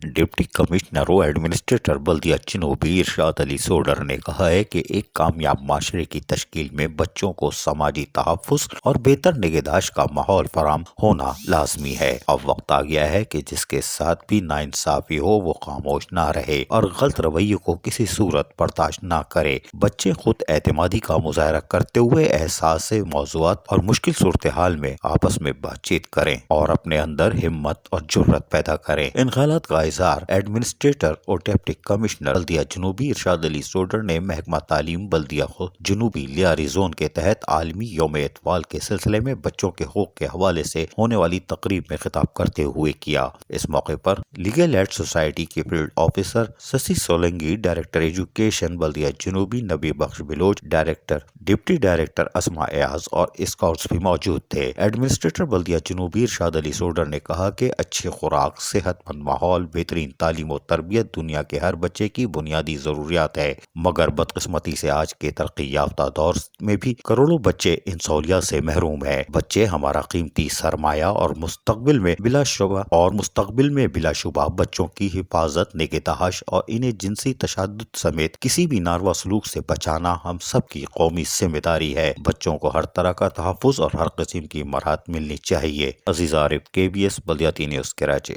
Deputy commissioner و administrator بلدیہ جنوبی ارشاد علی سوڈر نے کہا ہے کہ ایک کامیاب معاشرے کی تشکیل میں بچوں کو سماجی تحفظ اور بہتر نگہداشت کا ماحول فراہم ہونا لازمی ہے۔ اب وقت آ گیا ہے کہ جس کے ساتھ بھی ناانصافی ہو وہ خاموش نہ رہے اور غلط رویے کو کسی صورت برداشت نہ کرے۔ بچے خود اعتمادی کا مظاہرہ کرتے ہوئے احساس موضوعات اور مشکل صورتحال میں آپس میں بات چیت کریں اور اپنے اندر ہمت اور جرأت پیدا کریں۔ ان خیالات کا اظہار ایڈمنسٹریٹر اور ڈپٹی کمشنر بلدیہ جنوبی ارشاد علی سوڈر نے محکمہ تعلیم بلدیہ جنوبی لیاری زون کے تحت عالمی یوم اطفال کے سلسلے میں بچوں کے حقوق کے حوالے سے ہونے والی تقریب میں خطاب کرتے ہوئے کیا۔ اس موقع پر لیگل ایڈ سوسائٹی کے فیلڈ آفیسر سسی سولنگی، ڈائریکٹر ایجوکیشن بلدیہ جنوبی نبی بخش بلوچ، ڈپٹی ڈائریکٹر اسما ایاز اور اسکاؤٹس بھی موجود تھے۔ ایڈمنسٹریٹر بلدیہ جنوبی ارشاد علی سوڈر نے کہا کہ اچھی خوراک، صحت مند ماحول، بہترین تعلیم و تربیت دنیا کے ہر بچے کی بنیادی ضروریات ہے، مگر بدقسمتی سے آج کے ترقی یافتہ دور میں بھی کروڑوں بچے ان سہولیات سے محروم ہیں۔ بچے ہمارا قیمتی سرمایہ اور مستقبل میں بلا شبہ بچوں کی حفاظت، نگہداشت اور انہیں جنسی تشدد سمیت کسی بھی ناروا سلوک سے بچانا ہم سب کی قومی ذمہ داری ہے۔ بچوں کو ہر طرح کا تحفظ اور ہر قسم کی مراحت ملنی چاہیے۔ عزیز عارف، KBS بلدیاتی نیوز، کراچی۔